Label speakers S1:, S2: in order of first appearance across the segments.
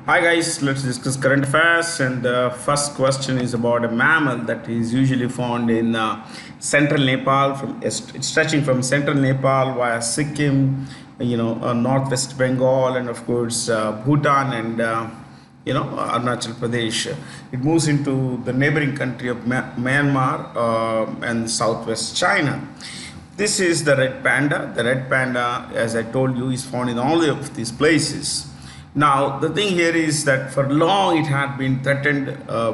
S1: Hi guys, let's discuss current affairs. And the first question is about a mammal that is usually found in central Nepal, stretching from central Nepal via Sikkim, northwest Bengal, and of course Bhutan and Arunachal Pradesh. It moves into the neighboring country of Myanmar and southwest China. This is the red panda. The red panda, as I told you, is found in all of these places. Now, the thing here is that for long it had been threatened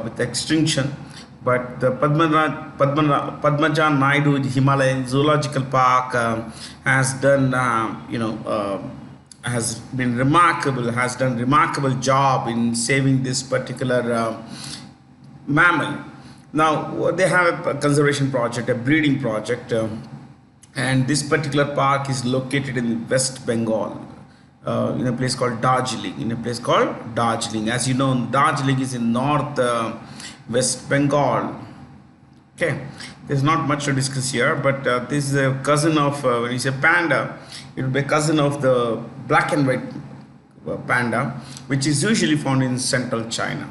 S1: with extinction, but the Padmaja Naidu Himalayan Zoological Park has done, has been remarkable, has done remarkable job in saving this particular mammal. Now, they have a conservation project, a breeding project, and this particular park is located in West Bengal in a place called Darjeeling. As you know, Darjeeling is in north West Bengal. Okay, there's not much to discuss here, but this is a cousin of, when you say panda, it will be a cousin of the black and white panda, which is usually found in central China.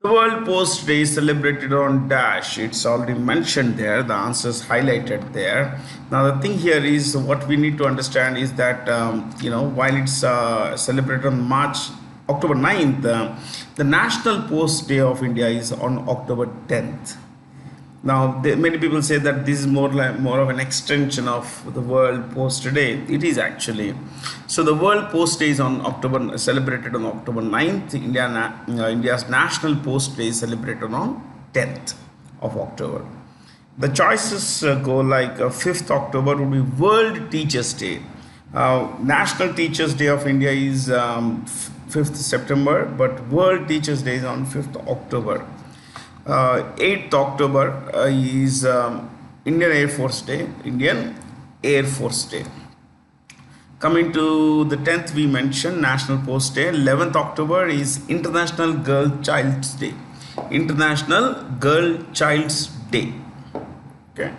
S1: The World Post Day is celebrated on Dash. It's already mentioned there. The answers highlighted there. Now the thing here is what we need to understand is that while it's celebrated on October 9th, the National Post Day of India is on October 10th. Now, many people say that this is more of an extension of the World Post Day. It is actually. So the World Post Day is celebrated on October 9th. India's National Post Day is celebrated on 10th of October. The choices go like 5th October would be World Teachers Day. National Teachers Day of India is 5th September, but World Teachers Day is on 5th October. 8th October is Indian Air Force Day. Coming to the 10th, we mentioned National Post Day. 11th October is International Girl Child's Day. Okay.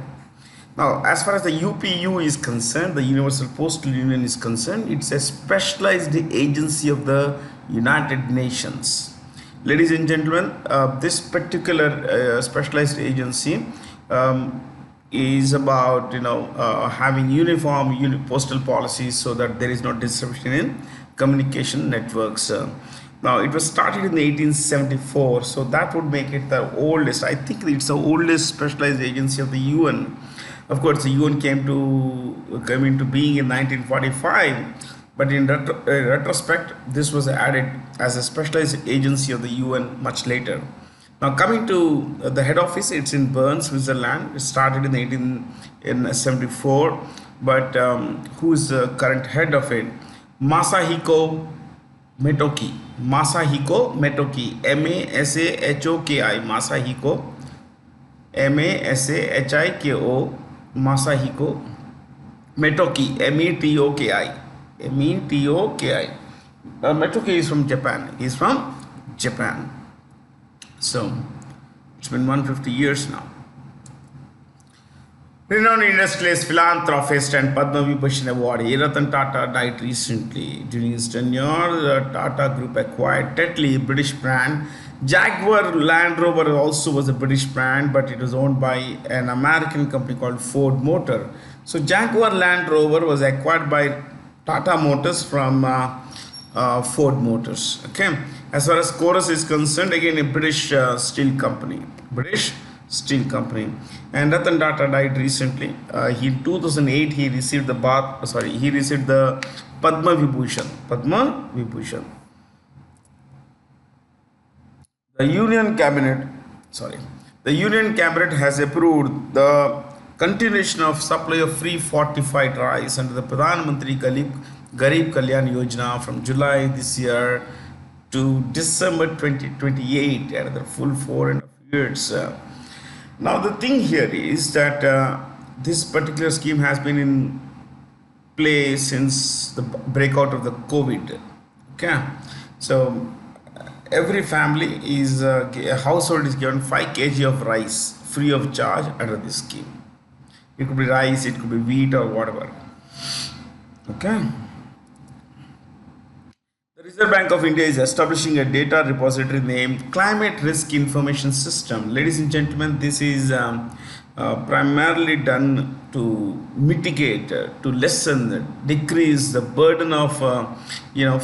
S1: Now, as far as the UPU is concerned, the Universal Postal Union is concerned, it's a specialized agency of the United Nations. Ladies and gentlemen, this particular specialized agency is about having uniform postal policies so that there is no disruption in communication networks. Now it was started in 1874, so that would make it the oldest. I think it's the oldest specialized agency of the UN. Of course, the UN came into being in 1945. But in retrospect, this was added as a specialized agency of the UN much later. Now coming to the head office, it's in Bern, Switzerland. It started in 1874, but who is the current head of it? Masahiko Metoki. M-A-S-A-H-O-K-I. Masahiko Metoki. M-E-T-O-K-I. Metoki is from Japan. He's from Japan. So it's been 150 years now. Renowned industrialist, philanthropist, and Padma Vibhushan awardee Ratan Tata died recently. During his tenure, the Tata Group acquired Tetley, British brand. Jaguar Land Rover also was a British brand, but it was owned by an American company called Ford Motor. So Jaguar Land Rover was acquired by Tata Motors from Ford Motors. Okay. As far as Chorus is concerned, again a British steel company. And Ratan Tata died recently. In 2008 he received the Padma Vibhushan. The Union Cabinet has approved the continuation of supply of free fortified rice under the Pradhan Mantri Garib Kalyan Yojana from July this year to December 2028, another full 4.5 years. Now the thing here is that this particular scheme has been in play since the breakout of the COVID. Okay, so every family a household is given 5 kg of rice free of charge under this scheme. It could be rice, it could be wheat or whatever. Okay. The Reserve Bank of India is establishing a data repository named Climate Risk Information System. Ladies and gentlemen, this is primarily done to mitigate, to lessen, decrease the burden of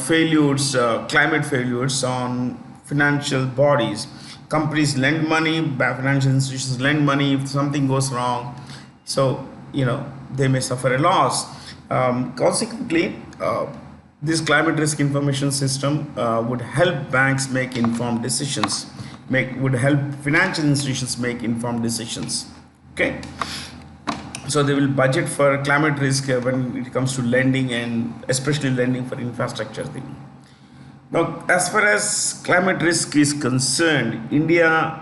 S1: failures, climate failures on financial bodies. Companies lend money, financial institutions lend money. If something goes wrong, so they may suffer a loss. Consequently, this climate risk information system would help banks make informed decisions, would help financial institutions make informed decisions. Okay, so they will budget for climate risk when it comes to lending, and especially lending for infrastructure thing. Now, as far as climate risk is concerned, India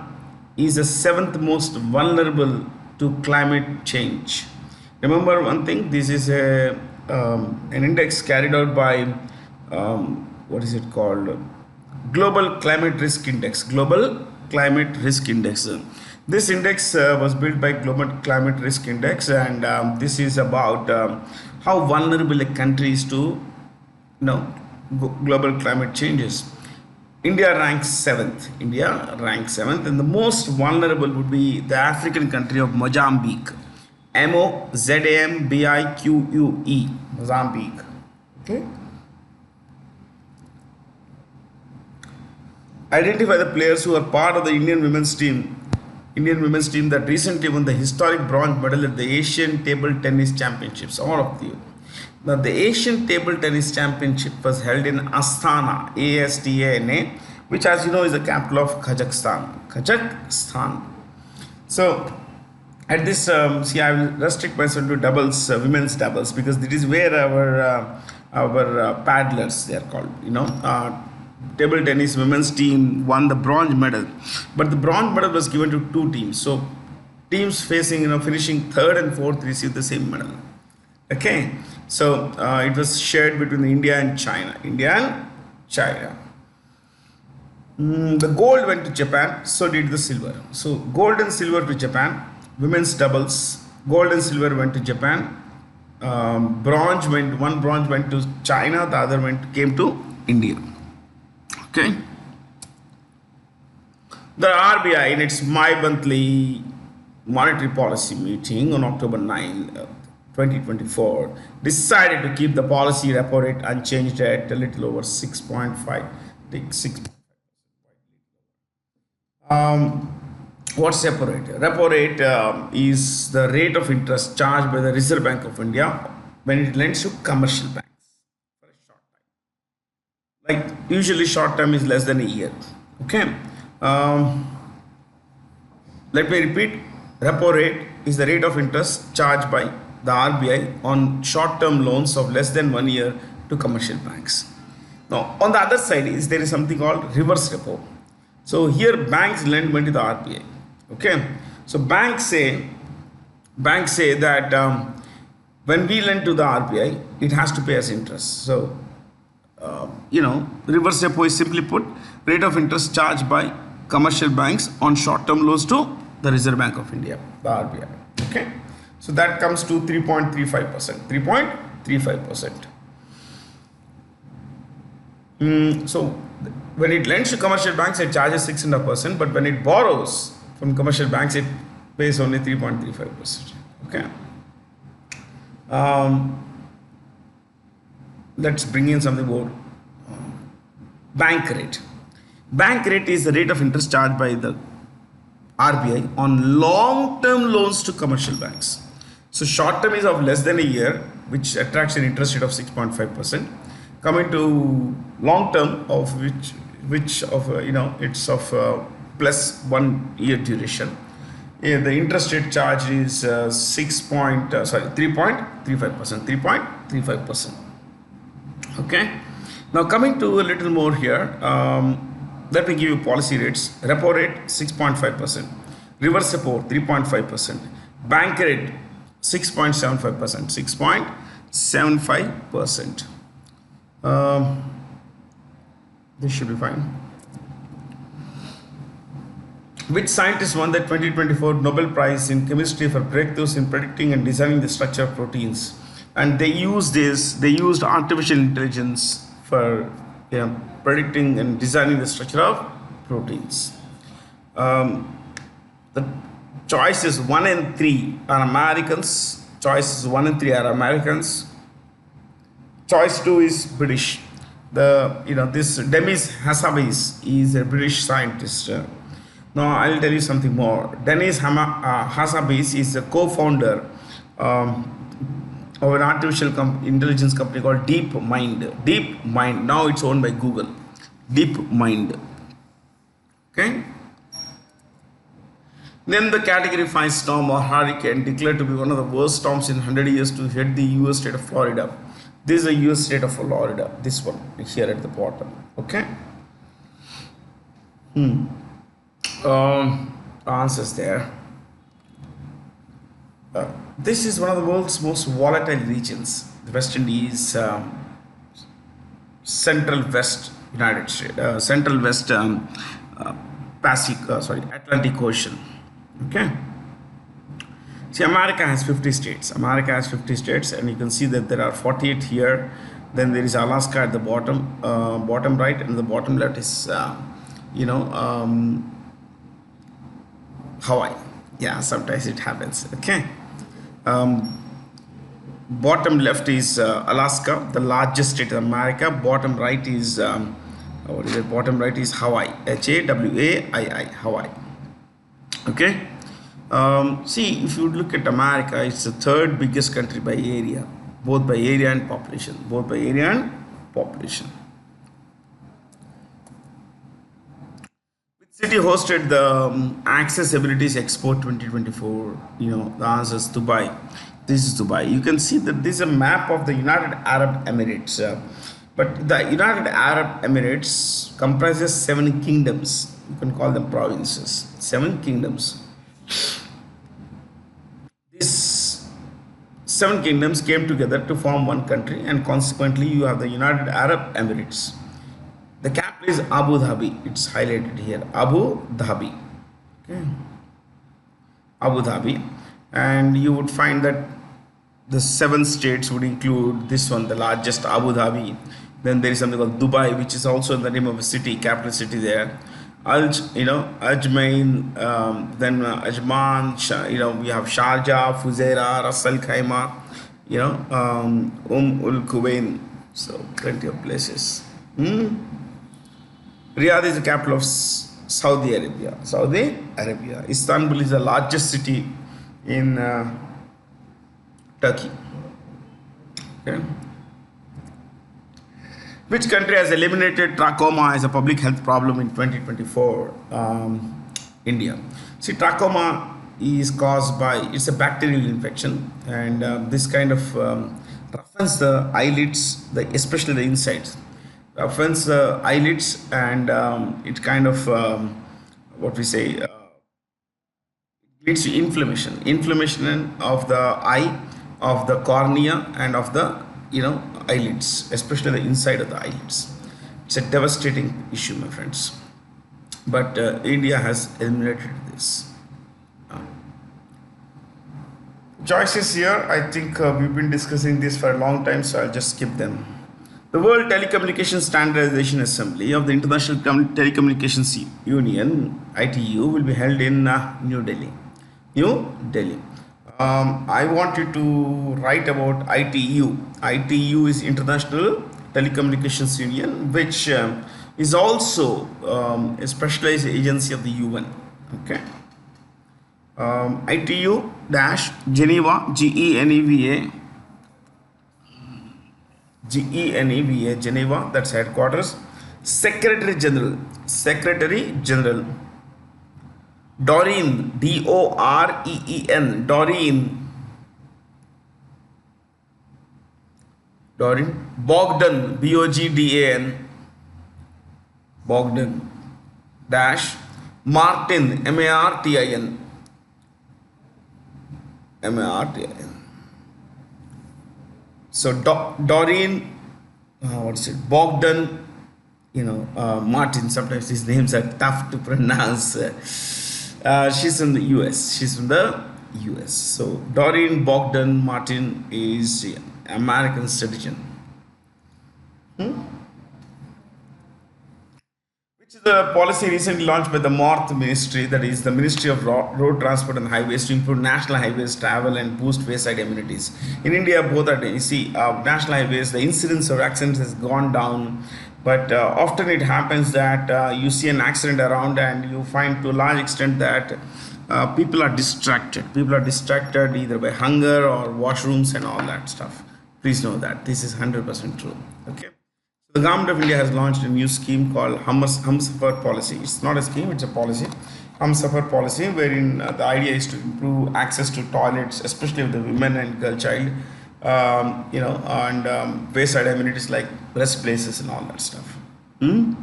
S1: is the 7th most vulnerable to climate change. Remember one thing, this is an index carried out by what is it called? Global Climate Risk Index. Global Climate Risk Index. This index was built by Global Climate Risk Index, and this is about how vulnerable a country is to global climate changes. India ranks 7th. And the most vulnerable would be the African country of Mozambique. Mozambique. Mozambique. Okay. Identify the players who are part of the Indian women's team that recently won the historic bronze medal at the Asian Table Tennis Championships. All of you. Now, the Asian Table Tennis Championship was held in Astana, ASTANA, which, as you know, is the capital of Kazakhstan. So, at this, I will restrict myself to doubles, women's doubles, because this is where our paddlers, they are called, table tennis women's team won the bronze medal, but the bronze medal was given to 2 teams. So teams facing, finishing 3rd and 4th received the same medal. Okay, so it was shared between India and China. The gold went to Japan, so did the silver. So gold and silver to Japan. Women's doubles, gold and silver went to Japan. One bronze went to China, the other came to India. Okay. The RBI, in its monthly monetary policy meeting on October 9, 2024, decided to keep the policy repo rate unchanged at a little over 6.5. What's repo rate? Repo rate is the rate of interest charged by the Reserve Bank of India when it lends to commercial banks. Like usually short term is less than a year. Okay. Let me repeat. Repo rate is the rate of interest charged by the RBI on short term loans of less than 1 year to commercial banks. Now, on the other side there is something called reverse repo. So here banks lend money to the RBI. Okay. So banks say that when we lend to the RBI, it has to pay us interest. So reverse repo is simply put rate of interest charged by commercial banks on short-term loans to the Reserve Bank of India, the RBI. Okay, so that comes to 3.35%. 3.35%. So when it lends to commercial banks, it charges 6.5%, but when it borrows from commercial banks, it pays only 3.35%. Okay. Let's bring in something more. Bank rate. Bank rate is the rate of interest charged by the RBI on long-term loans to commercial banks. So short term is of less than a year, which attracts an interest rate of 6.5%. Coming to long term, of which it's of plus 1 year duration. The interest rate charge is 3.35%. 3.35%. Okay. Now coming to a little more here, let me give you policy rates. Repo rate 6.5%, reverse repo 3.5%, bank rate 6.75%, 6.75%. This should be fine. Which scientist won the 2024 Nobel Prize in Chemistry for breakthroughs in predicting and designing the structure of proteins? And they used artificial intelligence for predicting and designing the structure of proteins. The choices 1 and 3 are Americans. Choices 1 and 3 are Americans. Choice 2 is British. This Demis Hassabis is a British scientist. Now I'll tell you something more. Demis Hassabis is a co-founder of an artificial intelligence company called DeepMind. DeepMind. Now it's owned by Google. DeepMind. Okay. Then the Category 5 storm or hurricane declared to be one of the worst storms in 100 years to hit the US state of Florida. This is the US state of Florida. This one here at the bottom. Okay. Answers there. This is one of the world's most volatile regions. The West Indies, Central West United States, Central West Atlantic Ocean. Okay. See, America has 50 states. America has 50 states, and you can see that there are 48 here. Then there is Alaska at the bottom, bottom right, and the bottom left is, Hawaii. Yeah, sometimes it happens. Okay. Bottom left is Alaska, the largest state in America. Bottom right is Bottom right is Hawaii. Hawaii. Hawaii. Okay. See, if you look at America, it's the third biggest country by area, both by area and population. Which city hosted the Accessibilities Expo 2024? The answer is Dubai. This is Dubai. You can see that this is a map of the United Arab Emirates. But the United Arab Emirates comprises 7 kingdoms. You can call them provinces. 7 kingdoms. These 7 kingdoms came together to form one country, and consequently you have the United Arab Emirates. The capital is Abu Dhabi. It's highlighted here. Abu Dhabi. Okay. Abu Dhabi. And you would find that the 7 states would include this one, the largest, Abu Dhabi. Then there is something called Dubai, which is also the name of a city, capital city there. Ajmain, then Ajman, we have Sharjah, Fuzairah, Ras Al Khaimah, Ul Quwain. So plenty of places. Riyadh is the capital of Saudi Arabia. Istanbul is the largest city in Turkey. Okay. Which country has eliminated trachoma as a public health problem in 2024? India. See, trachoma is caused by, it's a bacterial infection, and this kind of roughens the eyelids, especially the insides. Roughens the eyelids, and it kind of, leads to inflammation of the eye, of the cornea, and of the eyelids, especially the inside of the eyelids. It's a devastating issue, my friends, but India has eliminated this. Choices here, I think we've been discussing this for a long time, so I'll just skip them. The World Telecommunications Standardization Assembly of the International Telecommunications Union, ITU, will be held in New Delhi. I want you to write about ITU. ITU is International Telecommunications Union, which is also a specialized agency of the UN. Okay. ITU dash Geneva, Geneva, Geneva, that's headquarters. Secretary General, Doreen, Doreen, Bogdan, Bogdan, Bogdan, dash, Martin, Martin. So Doreen, Bogdan, Martin. Sometimes these names are tough to pronounce. She's from the US. So Doreen Bogdan Martin is American citizen. The policy recently launched by the MORTH Ministry, that is the Ministry of Road Transport and Highways, to improve national highways travel and boost wayside amenities. In India, both are, you see, national highways, the incidence of accidents has gone down, but often it happens that you see an accident around and you find to a large extent that people are distracted. People are distracted either by hunger or washrooms and all that stuff. Please know that this is 100% true. Okay. The government of India has launched a new scheme called Humsafar policy. It's not a scheme, it's a policy. Humsafar policy, wherein the idea is to improve access to toilets, especially of the women and girl child, and wayside amenities like rest places and all that stuff. And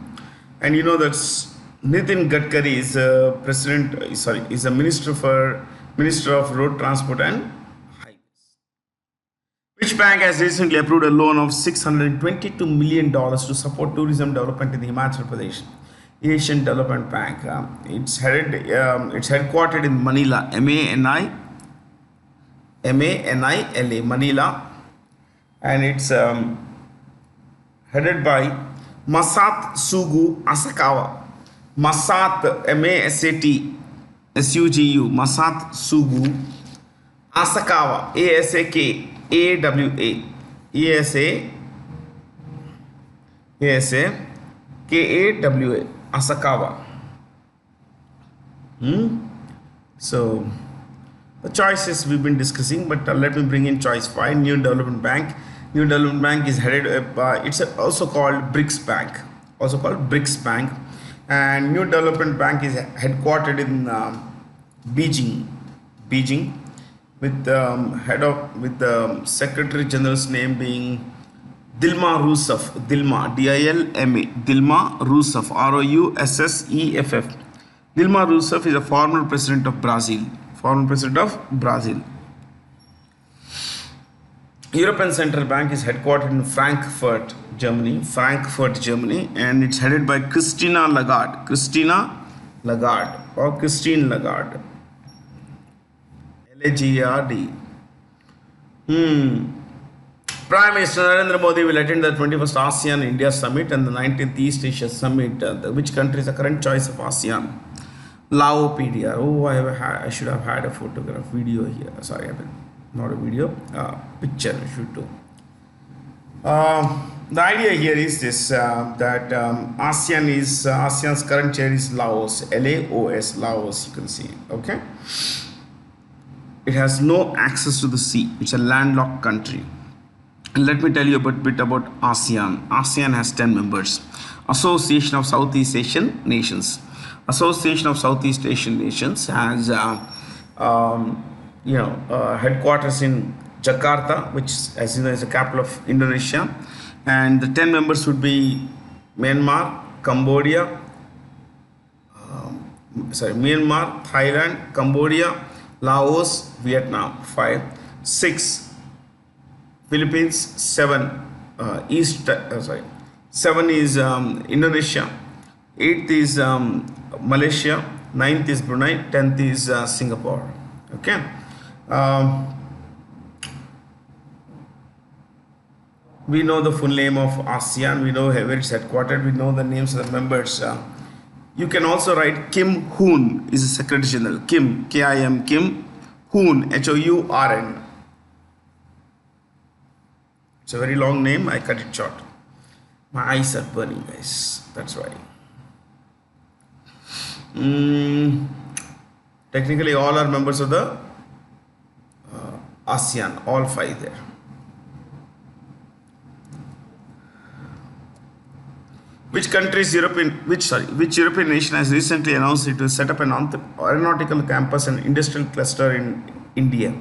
S1: you know that's Nitin Gadkari is is a Minister of Road Transport and which bank has recently approved a loan of $622 million to support tourism development in the Himachal Pradesh Asian Development Bank. It's headquartered in Manila, M-A-N-I-L-A, Manila, and it's headed by Masat Sugu Asakawa. Masat, M-A-S-A-T, S-U-G-U, Masat Sugu Asakawa, A-S-A-K. AWA, KAWA, Asakawa. So the choices we've been discussing, but let me bring in choice 5, New Development Bank. New Development Bank is headed by, it's also called BRICS Bank, and New Development Bank is headquartered in Beijing, with the Secretary General's name being Dilma Rousseff, D-I-L-M-A, Dilma Rousseff, R-O-U-S-S-E-F-F. Dilma Rousseff is a former president of Brazil. European Central Bank is headquartered in Frankfurt, Germany, and it's headed by Christine Lagarde. L-A-G-A-R-D. Prime Minister Narendra Modi will attend the 21st ASEAN India Summit and the 19th East Asia Summit. Which country is the current choice of ASEAN? Lao PDR. Oh, I should have had a video here. Sorry, not a video, picture I should do. The idea here is this, that ASEAN's current chair is Laos, L-A-O-S, Laos, you can see, okay? It has no access to the sea. It's a landlocked country. And let me tell you a bit about ASEAN. ASEAN has 10 members. Association of Southeast Asian Nations. Association of Southeast Asian Nations has headquarters in Jakarta, which, as you know, is the capital of Indonesia. And the 10 members would be Myanmar, Thailand, Cambodia, Laos, Vietnam. 5, 6, Philippines. 7, 7 is Indonesia. 8th is Malaysia. 9th is Brunei. 10th is Singapore. Okay. We know the full name of ASEAN. We know where it's headquartered. We know the names of the members. You can also write Kim Hoon is the Secretary General. Kim, K-I-M, Kim Hoon, H-O-U-R-N. It's a very long name. I cut it short. My eyes are burning, guys. That's why. Technically, all are members of the ASEAN. All 5 there. Which European nation has recently announced it will set up an aeronautical campus and industrial cluster in India?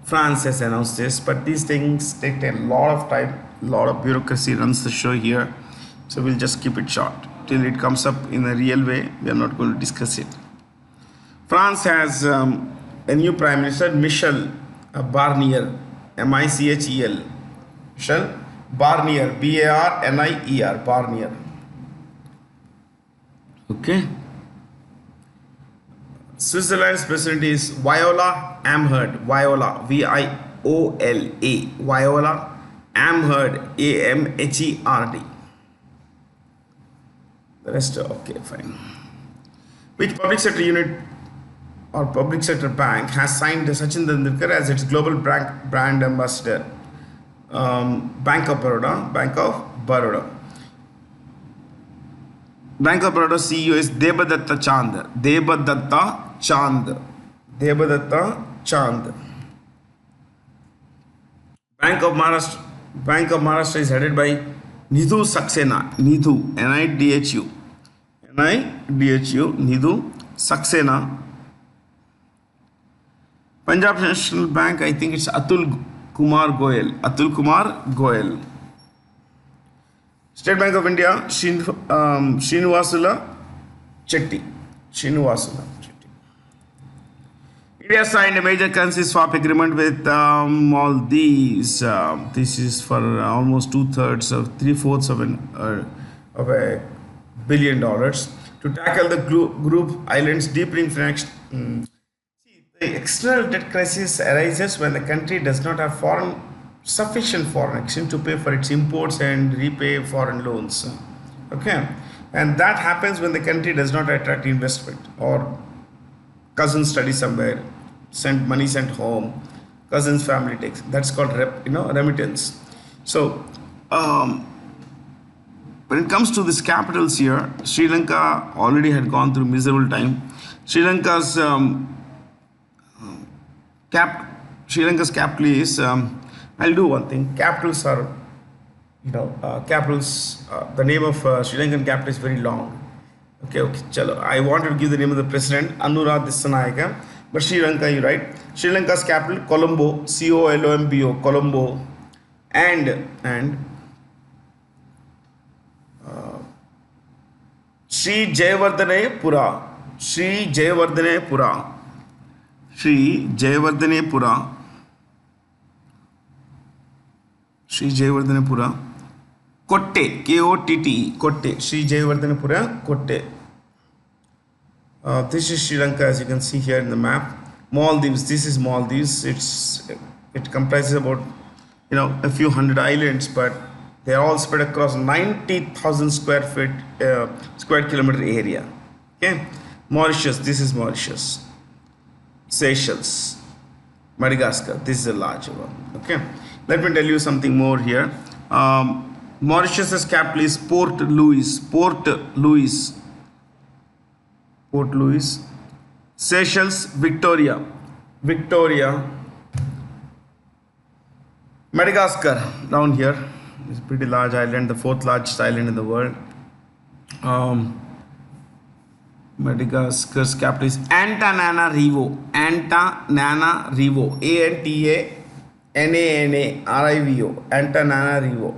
S1: France has announced this, but these things take a lot of time, a lot of bureaucracy runs the show here. So we'll just keep it short. Till it comes up in a real way, we are not going to discuss it. France has a new Prime Minister, Michel Barnier, M-I-C-H-E-L. Michel Barnier, B-A-R-N-I-E-R, Barnier. Okay. Switzerland's president is Viola Amherd. Viola, V-I-O-L-A. Viola Amherd, A-M-H-E-R-D. The rest, okay, fine. Which public sector unit or public sector bank has signed Sachin Tendulkar as its global brand ambassador? Bank of Baroda. Bank of Baroda. Bank of Baroda CEO is Debadatta Chand. Debadatta Chand. Debadatta Chand. Bank of Maharashtra. Bank of Maharashtra is headed by Nidhu Saxena. Nidhu. N-I-D-H-U. N-I-D-H-U. Nidhu Saxena. Punjab National Bank, I think it's Atul Kumar Goyal. Atul Kumar Goyal. State Bank of India, Srinivasula Chetty. Srinivasula Chetty. India signed a major currency swap agreement with all these. This is for almost 2/3 of 3/4 of a $1 billion to tackle the group islands deepening financial. The external debt crisis arises when the country does not have sufficient foreign exchange to pay for its imports and repay foreign loans. Okay, and that happens when the country does not attract investment, or cousins study somewhere, sent money sent home, cousins family takes. That's called remittance. So when it comes to these capitals here, Sri Lanka already had gone through miserable time. Sri Lanka's capital is. I'll do one thing. Capitals are, the name of Sri Lankan capital is very long. Okay, chalo. I wanted to give the name of the president, Anura Dissanayaka, but Sri Lanka, you write. Sri Lanka's capital, Colombo, C-O-L-O-M-B-O, Colombo, and Sri Jayawardhanepura, Sri Jayawardhanepura, Sri Jayawardhanepura. Sri Jayawardhanepura, Kotte, K-O-T-T-E, Kotte, Sri Jayawardhanepura, Kotte. This is Sri Lanka, as you can see here in the map. Maldives, this is Maldives. It comprises about a few hundred islands, but they are all spread across 90,000 square kilometer area. Okay, Mauritius, this is Mauritius. Seychelles, Madagascar, this is a larger one. Okay. Let me tell you something more here. Mauritius's capital is Port Louis. Port Louis. Seychelles, Victoria. Madagascar, down here. It's a pretty large island, the 4th largest island in the world. Madagascar's capital is Antananarivo. Antananarivo. A-N-T-A-N-A-N-A-R-I-V-O. Antananarivo.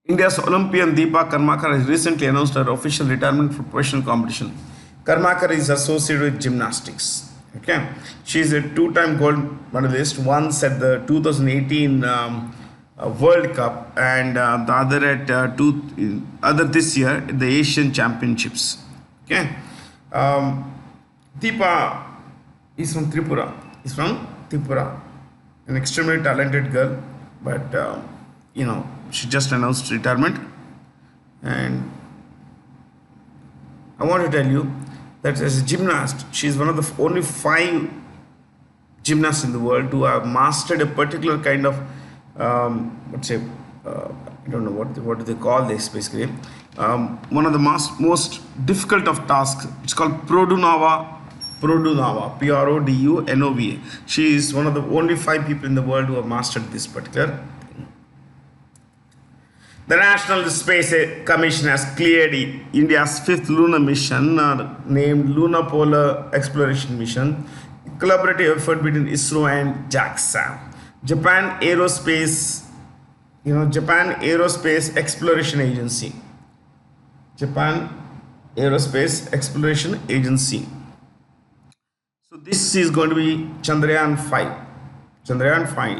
S1: India's Olympian Deepa Karmakar has recently announced her official retirement from professional competition. Karmakar is associated with gymnastics. Okay, she is a 2-time gold medalist, once at the 2018 World Cup, and the other at this year at the Asian Championships. Okay. Deepa is from Tripura. An extremely talented girl, but she just announced retirement. And I want to tell you that as a gymnast, she is one of the only 5 gymnasts in the world who have mastered a particular kind of, I don't know what do they call this basically. One of the most difficult of tasks. It's called Produnava, P-R-O-D-U-N-O-V-A. She is one of the only 5 people in the world who have mastered this particular thing. The National Space Commission has cleared India's 5th lunar mission, named Lunar Polar Exploration Mission, collaborative effort between ISRO and JAXA. Japan Aerospace Exploration Agency. Japan Aerospace Exploration Agency. So this is going to be Chandrayaan 5.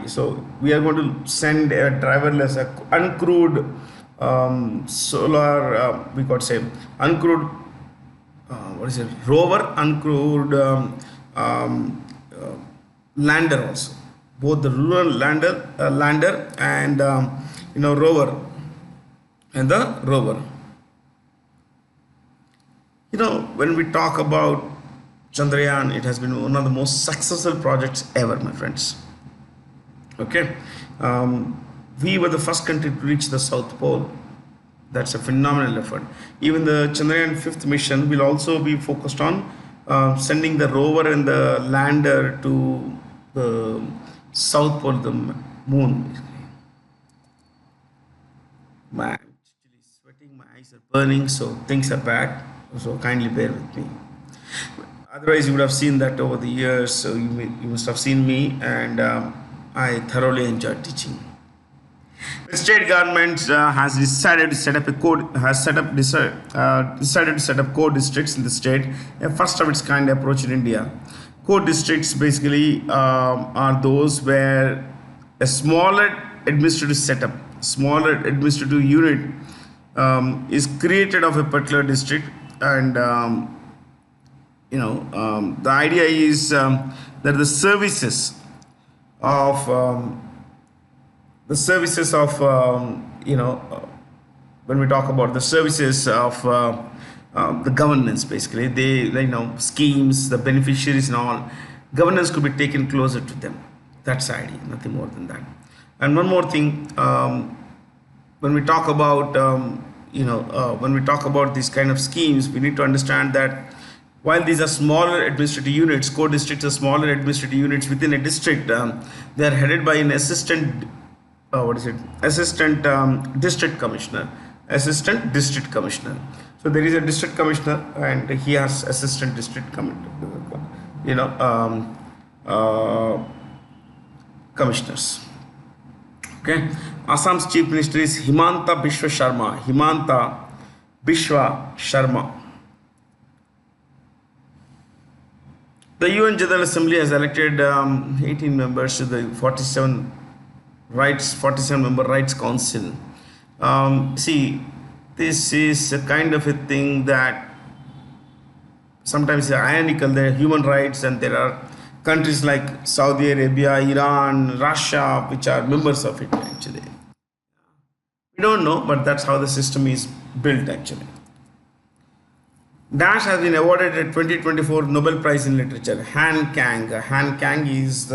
S1: So we are going to send a driverless, uncrewed solar, we could say uncrewed, rover, uncrewed lander also. both the rural lander and rover and the rover. When we talk about Chandrayaan, it has been one of the most successful projects ever, my friends. Okay, we were the first country to reach the South Pole. That's a phenomenal effort. Even the Chandrayaan 5th mission will also be focused on sending the rover and the lander to the South Pole, the moon. I'm actually sweating, my eyes are burning, so things are bad. So kindly bear with me. Otherwise, you would have seen that over the years. So you must have seen me, and I thoroughly enjoyed teaching. The state government has decided to set up decided to set up core districts in the state, a first of its kind approach in India. Core districts basically are those where a smaller administrative setup, smaller administrative unit is created of a particular district, and the idea is that the services of when we talk about the services of the governance, basically schemes, the beneficiaries and all, governance could be taken closer to them. That's the idea, nothing more than that. And one more thing, when we talk about these kind of schemes, we need to understand that while these are smaller administrative units, core districts are smaller administrative units within a district, they are headed by an assistant district commissioner. So there is a district commissioner, and he has assistant district commissioners. Okay. Assam's chief minister is Himanta Biswa Sharma. The UN General Assembly has elected 18 members to the 47-member Rights Council. See, this is a kind of a thing that sometimes is ironical. There are human rights, and there are countries like Saudi Arabia, Iran, Russia, which are members of it actually. We don't know, but that's how the system is built actually. Dash has been awarded a 2024 Nobel Prize in Literature. Han Kang. Han Kang is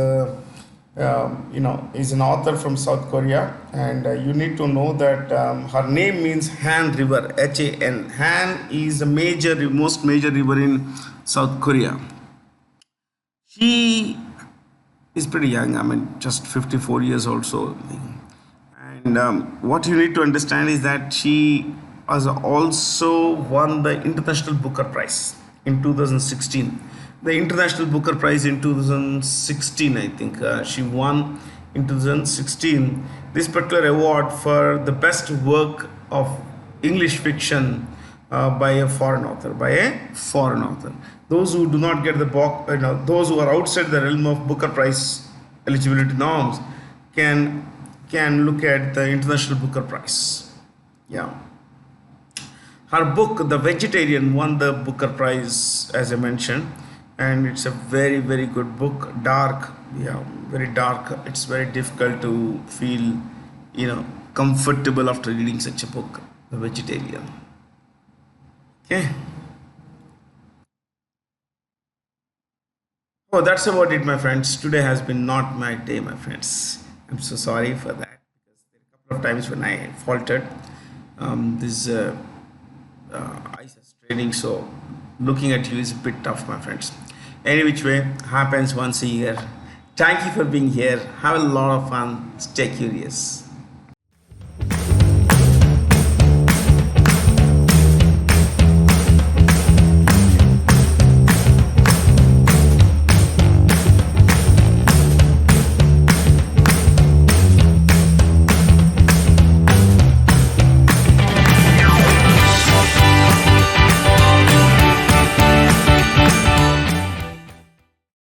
S1: is an author from South Korea, and you need to know that her name means Han River, H-A-N. Han is the most major river in South Korea. She is pretty young, just 54 years old. So, and what you need to understand is that she has also won the International Booker Prize in 2016. The International Booker Prize in 2016, I think she won in 2016 this particular award for the best work of English fiction by a foreign author. Those who do not get the book, those who are outside the realm of Booker Prize eligibility norms can look at the International Booker Prize. Yeah. Her book, The Vegetarian, won the Booker Prize, as I mentioned, and it's a very, very good book. Dark, very dark. It's very difficult to feel, comfortable after reading such a book, The Vegetarian. Okay. Oh, that's about it, my friends. Today has been not my day, my friends. I'm so sorry for that, because there are a couple of times when I faltered. This eyes are straining, so looking at you is a bit tough, my friends. Any which way, happens once a year. Thank you for being here. Have a lot of fun. Stay curious.